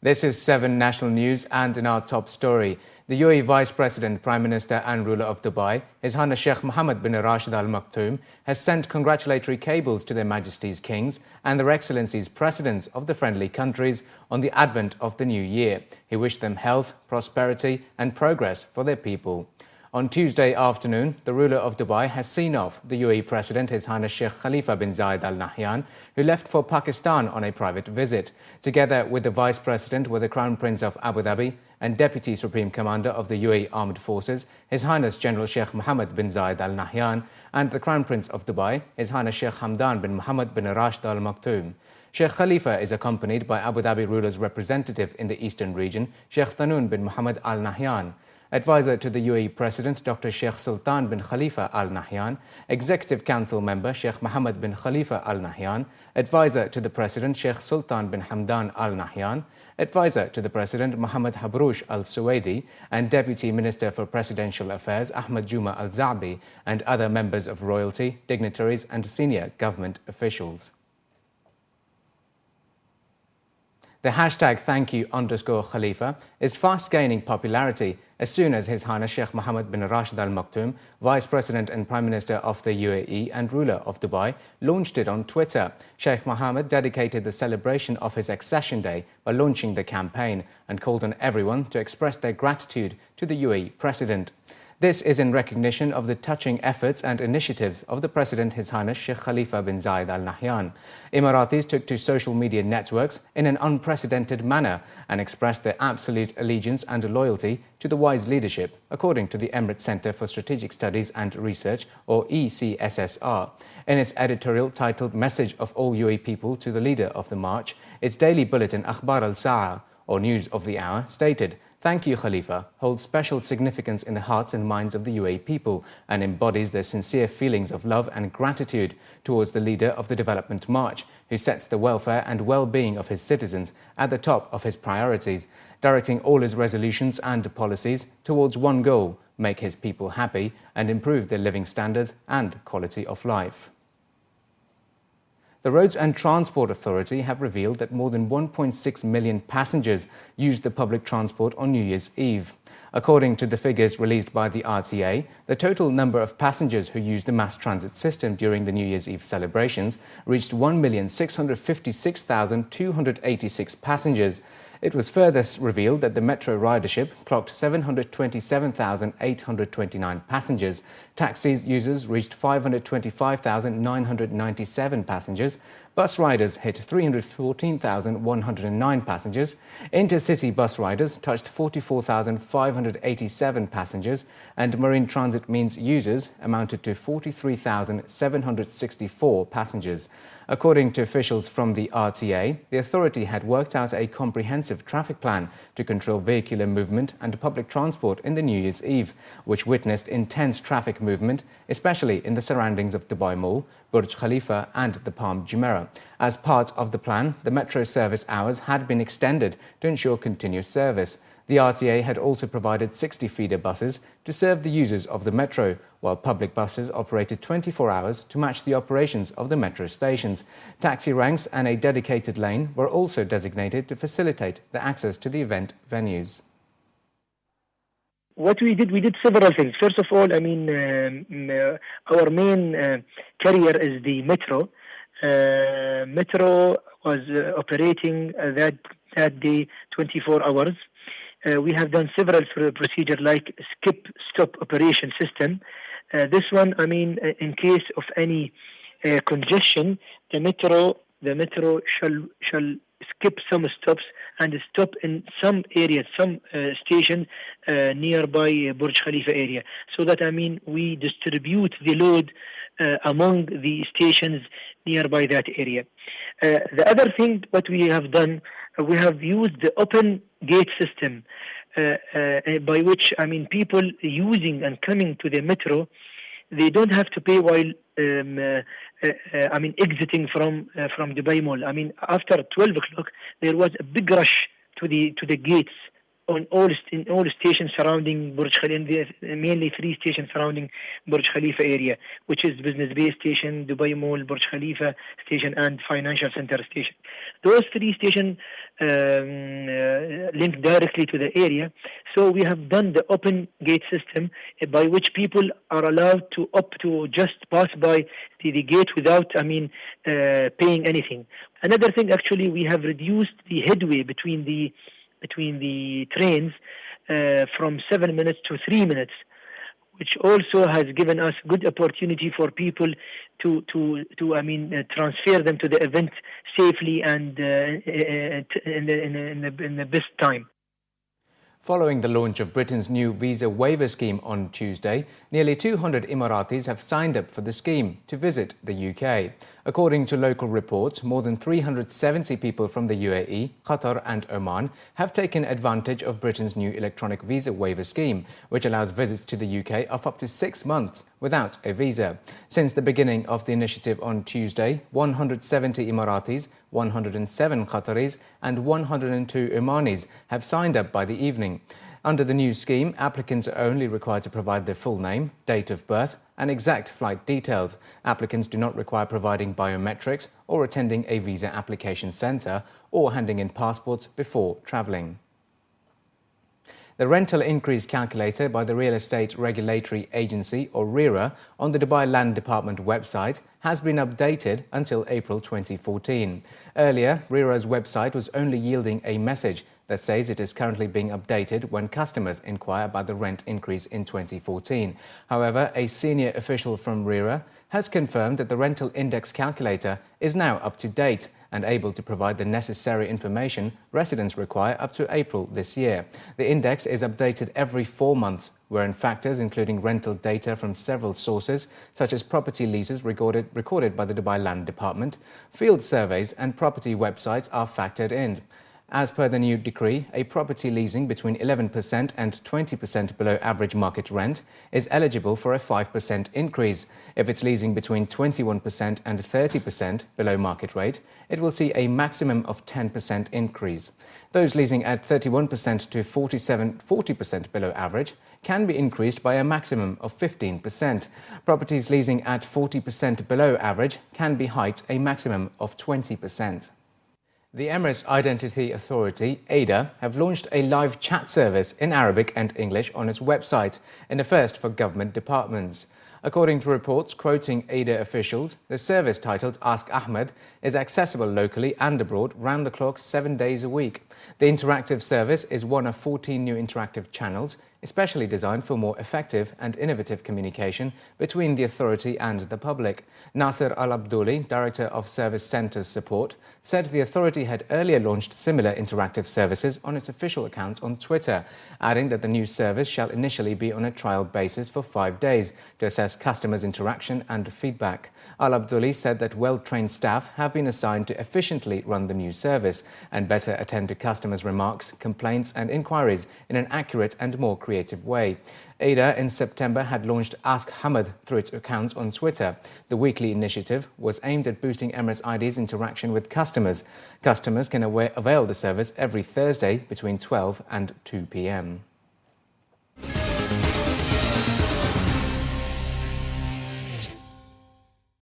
This is 7 National News, and in our top story, the UAE Vice President, Prime Minister and ruler of Dubai, His Highness Sheikh Mohammed bin Rashid Al Maktoum, has sent congratulatory cables to Their Majesties Kings and Their Excellencies Presidents of the friendly countries on the advent of the new year. He wished them health, prosperity and progress for their people. On Tuesday afternoon, the ruler of Dubai has seen off the UAE President, His Highness Sheikh Khalifa bin Zayed Al Nahyan, who left for Pakistan on a private visit. Together with the Vice President were the Crown Prince of Abu Dhabi and Deputy Supreme Commander of the UAE Armed Forces, His Highness General Sheikh Mohammed bin Zayed Al Nahyan, and the Crown Prince of Dubai, His Highness Sheikh Hamdan bin Mohammed bin Rashid Al Maktoum. Sheikh Khalifa is accompanied by Abu Dhabi ruler's representative in the eastern region, Sheikh Tanoon bin Mohammed Al Nahyan. Advisor to the UAE President, Dr. Sheikh Sultan bin Khalifa Al Nahyan, Executive Council Member Sheikh Mohammed bin Khalifa Al Nahyan, Advisor to the President, Sheikh Sultan bin Hamdan Al Nahyan, Advisor to the President, Mohammed Habroush Al Suwaidi, and Deputy Minister for Presidential Affairs, Ahmed Juma Al Za'bi, and other members of royalty, dignitaries and senior government officials. The hashtag #ThankYou_Khalifa is fast gaining popularity as soon as His Highness Sheikh Mohammed bin Rashid Al Maktoum, Vice President and Prime Minister of the UAE and ruler of Dubai, launched it on Twitter. Sheikh Mohammed dedicated the celebration of his accession day by launching the campaign and called on everyone to express their gratitude to the UAE President. This is in recognition of the touching efforts and initiatives of the President, His Highness Sheikh Khalifa bin Zayed Al Nahyan. Emiratis took to social media networks in an unprecedented manner and expressed their absolute allegiance and loyalty to the wise leadership, according to the Emirates Centre for Strategic Studies and Research, or ECSSR. In its editorial titled Message of All UAE People to the Leader of the March, its daily bulletin Akhbar al-Sa'a, or News of the Hour, stated, "Thank you, Khalifa, holds special significance in the hearts and minds of the UAE people and embodies their sincere feelings of love and gratitude towards the leader of the Development March, who sets the welfare and well-being of his citizens at the top of his priorities, directing all his resolutions and policies towards one goal, make his people happy and improve their living standards and quality of life." The Roads and Transport Authority have revealed that more than 1.6 million passengers used the public transport on New Year's Eve. According to the figures released by the RTA, the total number of passengers who used the mass transit system during the New Year's Eve celebrations reached 1,656,286 passengers. It was further revealed that the metro ridership clocked 727,829 passengers. Taxis users reached 525,997 passengers. Bus riders hit 314,109 passengers. Intercity bus riders touched 44,587 passengers. And marine transit means users amounted to 43,764 passengers. According to officials from the RTA, the authority had worked out a comprehensive traffic plan to control vehicular movement and public transport in the New Year's Eve, which witnessed intense traffic movement, especially in the surroundings of Dubai Mall, Burj Khalifa and the Palm Jumeirah. As part of the plan, the metro service hours had been extended to ensure continuous service. The RTA had also provided 60 feeder buses to serve the users of the metro, while public buses operated 24 hours to match the operations of the metro stations. Taxi ranks and a dedicated lane were also designated to facilitate the access to the event venues. What we did several things. First of all, our main carrier is the metro. Metro was operating that day 24 hours. We have done several procedures like skip-stop operation system. This one, in case of any congestion, the metro shall skip some stops and stop in some areas, some stations nearby Burj Khalifa area, so that we distribute the load among the stations nearby that area. The other thing what we have done, we have used the open gate system by which people using and coming to the metro, they don't have to pay while exiting from Dubai Mall. After 12 o'clock, there was a big rush to the gates in all stations surrounding Burj Khalifa, mainly 3 stations surrounding Burj Khalifa area, which is Business Bay Station, Dubai Mall, Burj Khalifa Station, and Financial Center Station. Those 3 stations linked directly to the area. So we have done the open gate system by which people are allowed to opt to just pass by the gate without, paying anything. Another thing, actually, we have reduced the headway between the trains from 7 minutes to 3 minutes, which also has given us good opportunity for people to transfer them to the event safely and in the best time. Following the launch of Britain's new visa waiver scheme on Tuesday, nearly 200 Emiratis have signed up for the scheme to visit the UK. According to local reports, more than 370 people from the UAE, Qatar and Oman have taken advantage of Britain's new electronic visa waiver scheme, which allows visits to the UK of up to 6 months without a visa. Since the beginning of the initiative on Tuesday, 170 Emiratis, 107 Qataris and 102 Omanis have signed up by the evening. Under the new scheme, applicants are only required to provide their full name, date of birth and exact flight details. Applicants do not require providing biometrics or attending a visa application centre or handing in passports before travelling. The rental increase calculator by the Real Estate Regulatory Agency, or RERA, on the Dubai Land Department website has been updated until April 2014. Earlier, RERA's website was only yielding a message that says it is currently being updated when customers inquire about the rent increase in 2014. However, a senior official from RERA has confirmed that the rental index calculator is now up to date and able to provide the necessary information residents require up to April this year. The index is updated every 4 months, wherein factors including rental data from several sources, such as property leases recorded by the Dubai Land Department, field surveys and property websites are factored in. As per the new decree, a property leasing between 11% and 20% below average market rent is eligible for a 5% increase. If it's leasing between 21% and 30% below market rate, it will see a maximum of 10% increase. Those leasing at 31% to 40% below average can be increased by a maximum of 15%. Properties leasing at 40% below average can be hiked a maximum of 20%. The Emirates Identity Authority, Eida, have launched a live chat service in Arabic and English on its website, in a first for government departments. According to reports quoting Eida officials, the service, titled Ask Ahmed, is accessible locally and abroad round the clock 7 days a week. The interactive service is one of 14 new interactive channels, especially designed for more effective and innovative communication between the authority and the public. Nasser Al-Abdouli, Director of Service Centres Support, said the authority had earlier launched similar interactive services on its official account on Twitter, adding that the new service shall initially be on a trial basis for 5 days to assess customers' interaction and feedback. Al-Abdouli said that well-trained staff have been assigned to efficiently run the new service and better attend to customers' remarks, complaints and inquiries in an accurate and more creative way. Eida in September had launched Ask Hamad through its account on Twitter. The weekly initiative was aimed at boosting Emirates ID's interaction with customers. Customers can avail the service every Thursday between 12 and 2 p.m.